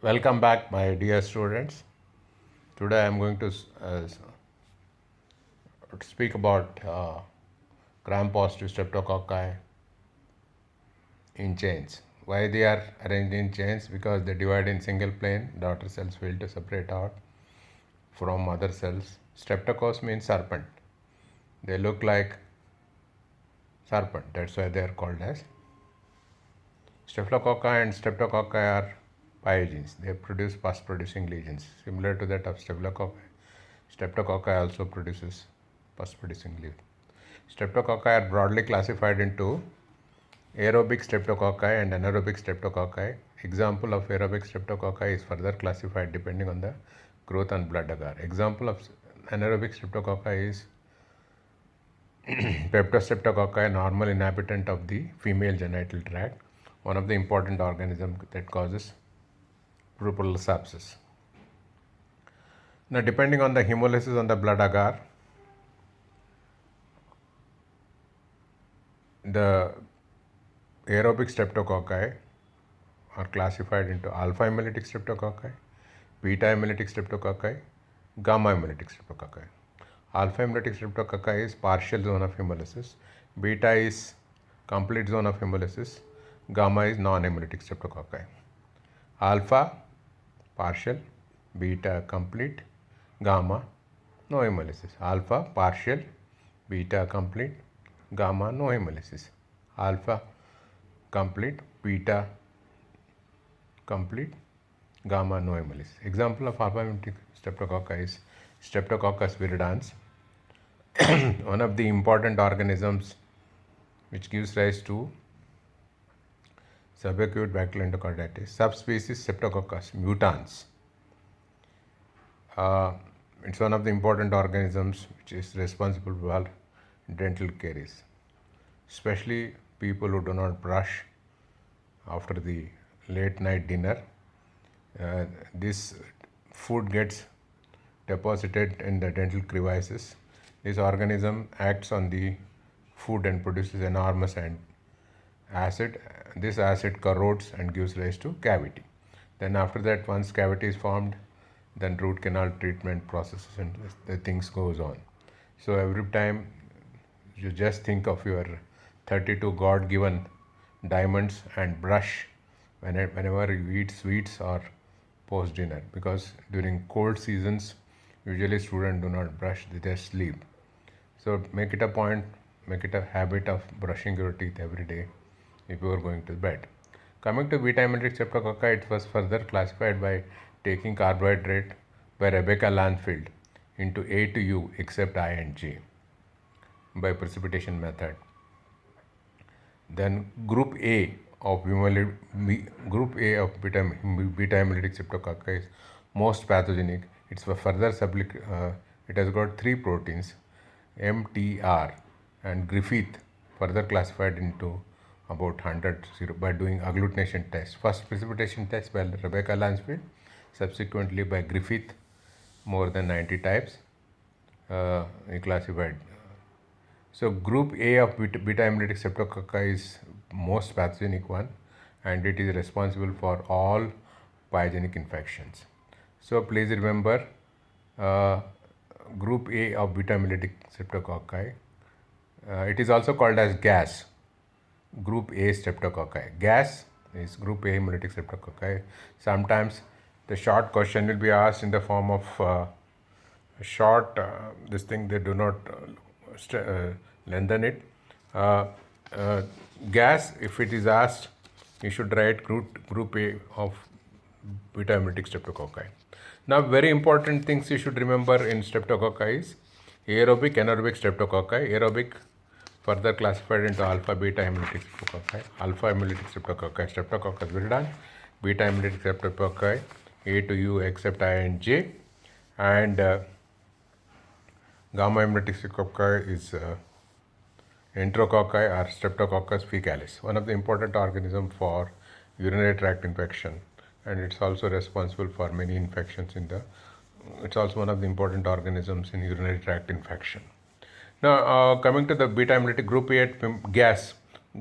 Welcome back, my dear students. Today I am going to speak about gram-positive streptococci in chains. Why they are arranged in chains? Because they divide in single plane. Daughter cells fail to separate out from mother cells. Streptococcus means serpent. They look like serpent. That's why they are called as Staphylococci. And streptococci are pyogenes. They produce pus-producing lesions, similar to that of staphylococci. Streptococci also produces pus-producing lesions. Streptococci are broadly classified into aerobic streptococci and anaerobic streptococci. Example of aerobic streptococci is further classified depending on the growth and blood agar. Example of anaerobic streptococci is Peptostreptococci, normal inhabitant of the female genital tract, one of the important organisms that causes purpura sepsis. Now, depending on the hemolysis on the blood agar, the aerobic streptococci are classified into alpha hemolytic streptococci, beta hemolytic streptococci, gamma hemolytic streptococci. Alpha hemolytic streptococci is partial zone of hemolysis, beta is complete zone of hemolysis, gamma is non-hemolytic streptococci. Alpha partial, beta complete, gamma no hemolysis. Alpha partial, beta complete, gamma no hemolysis. Alpha complete, beta complete, gamma no hemolysis. Example of alpha hemolytic streptococci is Streptococcus viridans, one of the important organisms which gives rise to subacute bacterial endocarditis. Subspecies Streptococcus mutans. It's one of the important organisms which is responsible for dental caries, especially people who do not brush after the late night dinner. This food gets deposited in the dental crevices. This organism acts on the food and produces enormous acid. This acid corrodes and gives rise to cavity. Then after that, once cavity is formed, then root canal treatment processes and the things goes on. So every time you just think of your 32 God given diamonds and brush whenever you eat sweets or post dinner, because during cold seasons usually students do not brush, they just sleep. So make it a point, make it a habit of brushing your teeth every day if you are going to bed. Coming to beta hemolytic streptococci, it was further classified by taking carbohydrate by Rebecca Lanfield into A to U except I and J by precipitation method. Then group A of beta hemolytic streptococci is most pathogenic. It's further it has got three proteins, MTR and Griffith, further classified into about 100 by doing agglutination test. First precipitation test by Rebecca Lanfield, subsequently by Griffith, more than 90 types classified. So group A of beta hemolytic streptococci is most pathogenic one, and it is responsible for all pyogenic infections. So please remember group A of beta hemolytic streptococci. It is also called as gas. Group A streptococci. Gas is group A hemolytic streptococci. Sometimes the short question will be asked in the form of short this thing, they do not lengthen it. Gas, if it is asked, you should write group A of beta hemolytic streptococci. Now, very important things you should remember in streptococci is aerobic, anaerobic streptococci. Aerobic further classified into alpha, beta hemolytic streptococci. Alpha hemolytic streptococci, Streptococcus viridans. Beta hemolytic streptococci, A to U except I and J. And gamma hemolytic streptococci is enterococci or Streptococcus faecalis, one of the important organism for urinary tract infection, and it's also responsible for many infections it's also one of the important organisms in urinary tract infection. Now, coming to the beta hemolytic group A gas,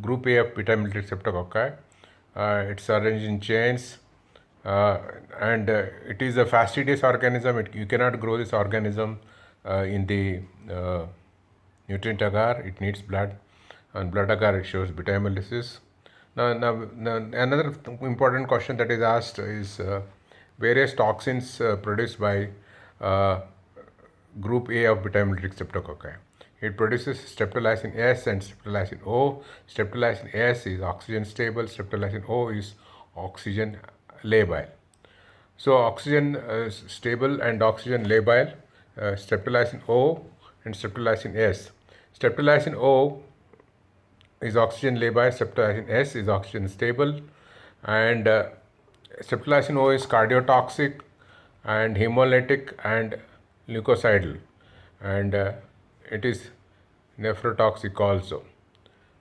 group A of beta hemolytic streptococci, it's arranged in chains uh, and it is a fastidious organism. You cannot grow this organism in the nutrient agar. It needs blood, and blood agar it shows beta hemolysis. Now, another important question that is asked is various toxins produced by uh, group A of beta hemolytic streptococci. It produces streptolysin S and streptolysin O. Streptolysin S is oxygen stable, streptolysin O is oxygen labile. So, oxygen stable and oxygen labile, streptolysin O and streptolysin S. Streptolysin O is oxygen labile, streptolysin S is oxygen stable, and streptolysin O is cardiotoxic and hemolytic and leukocidal, and it is nephrotoxic also.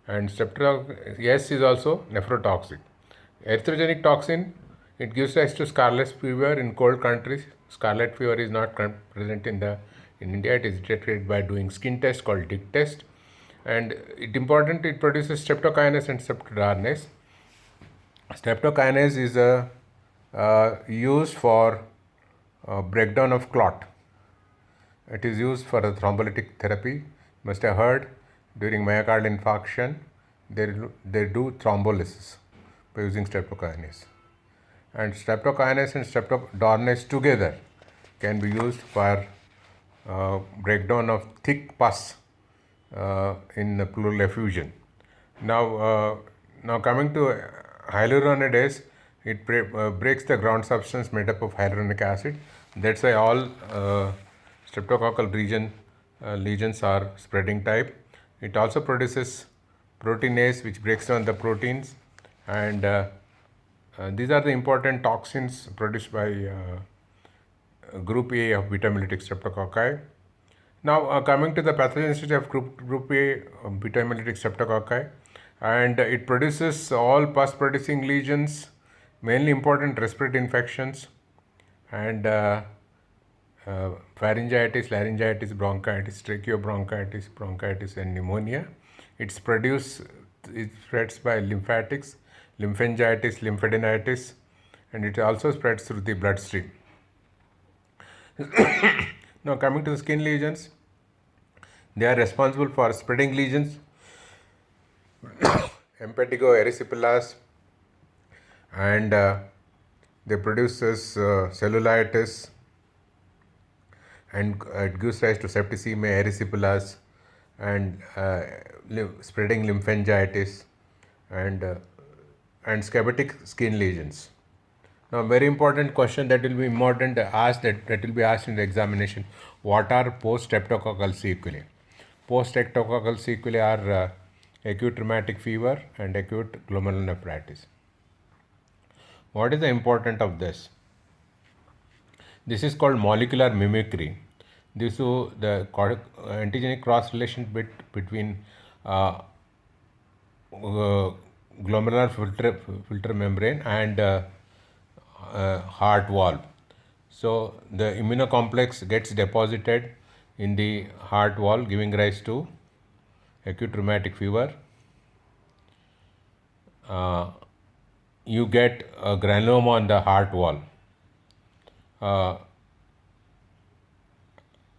And streptococcus S is also nephrotoxic. Erythrogenic toxin, it gives rise to scarlet fever in cold countries. Scarlet fever is not present in India. It is detected by doing skin test called Dick test, and it produces streptokinase and streptodarnase. Streptokinase is used for breakdown of clot. It is used for the thrombolytic therapy. You must have heard during myocardial infarction, they do thrombolysis by using streptokinase. And streptokinase and streptodarnase together can be used for breakdown of thick pus in pleural effusion. Now coming to hyaluronidase, it breaks the ground substance made up of hyaluronic acid. That's why all streptococcal lesions are spreading type. It also produces proteinase, which breaks down the proteins, and these are the important toxins produced by group A of beta hemolytic streptococci. Now, coming to the pathogenicity of group A beta hemolytic streptococci, and it produces all pus producing lesions, mainly important respiratory infections, and pharyngitis, laryngitis, bronchitis, tracheobronchitis, bronchitis, and pneumonia. It spreads by lymphatics, lymphangitis, lymphadenitis, and it also spreads through the bloodstream. Now, coming to the skin lesions, they are responsible for spreading lesions, impetigo erysipelas, and they produces cellulitis, and it gives rise to septicemia, erysipelas, and spreading lymphangitis, and scabitic skin lesions. Now, very important question that will be that will be asked in the examination: what are post-streptococcal sequelae? Post-streptococcal sequelae are acute rheumatic fever and acute glomerulonephritis. What is the importance of this? This is called molecular mimicry. This is the antigenic cross relation between glomerular filter membrane and heart valve. So the immunocomplex gets deposited in the heart wall, giving rise to acute rheumatic fever. You get a granuloma on the heart wall.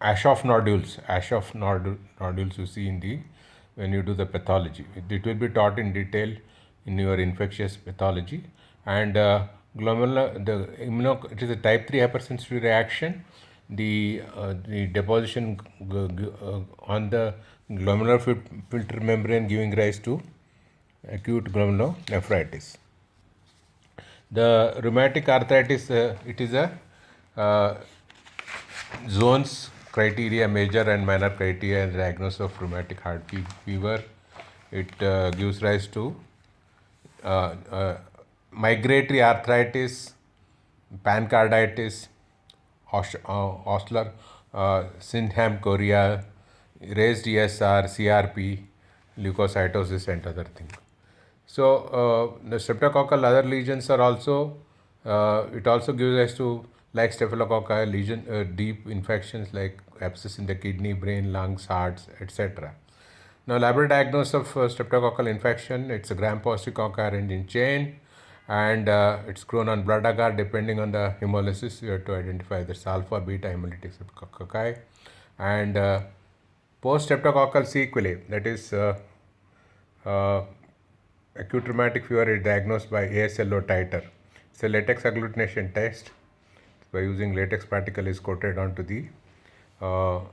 Aschoff nodules you see in the when you do the pathology. It will be taught in detail in your infectious pathology. And it is a type 3 hypersensitivity reaction. The deposition on the glomerular filter membrane giving rise to acute glomerulonephritis. The rheumatic arthritis, it is a zones criteria, major and minor criteria, and diagnosis of rheumatic heart fever. It gives rise to migratory arthritis, pancarditis, Osler Sydenham chorea, raised ESR, CRP, leukocytosis, and other things. So the streptococcal other lesions are also, it also gives rise to like staphylococci lesion, deep infections like abscess in the kidney, brain, lungs, hearts, etc. Now, laboratory diagnosis of streptococcal infection, it's a gram-positive cocci arranged in chain, and it's grown on blood agar. Depending on the hemolysis, you have to identify this alpha, beta hemolytic streptococci. And post streptococcal sequelae, that is uh, acute rheumatic fever, is diagnosed by ASLO titer. It's a latex agglutination test. By using latex particle is coated onto the ASO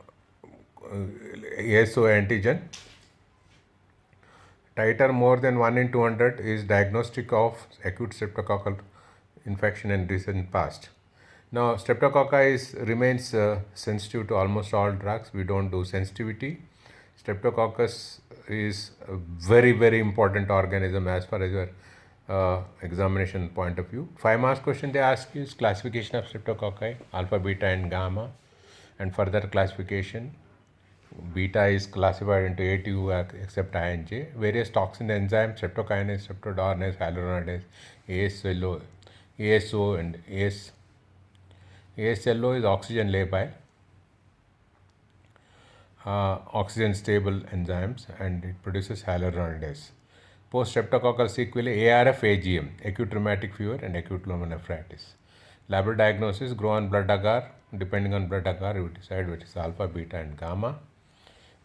antigen. Titer more than 1 in 200 is diagnostic of acute streptococcal infection in recent past. Now, streptococci remains sensitive to almost all drugs. We don't do sensitivity. Streptococcus is a very, very important organism as far as your examination point of view. 5 marks question they ask you is classification of streptococci, alpha, beta, and gamma, and further classification. Beta is classified into A, T, U except I and J. Various toxin enzymes, streptokinase, streptodarnase, hyaluronidase, ASO, and ASLO is oxygen labile, oxygen stable enzymes, and it produces hyaluronidase. Post streptococcal sequelae, ARF, AGM, acute rheumatic fever, and acute glomerulonephritis. Lab diagnosis, grow on blood agar. Depending on blood agar, we decide which is alpha, beta, and gamma.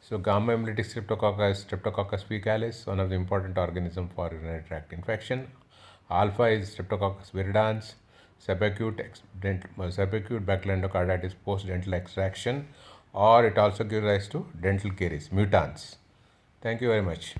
So gamma hemolytic streptococcus, Streptococcus faecalis, one of the important organisms for urinary tract infection. Alpha is Streptococcus viridans, subacute buccal endocarditis post dental extraction, or it also gives rise to dental caries, mutans. Thank you very much.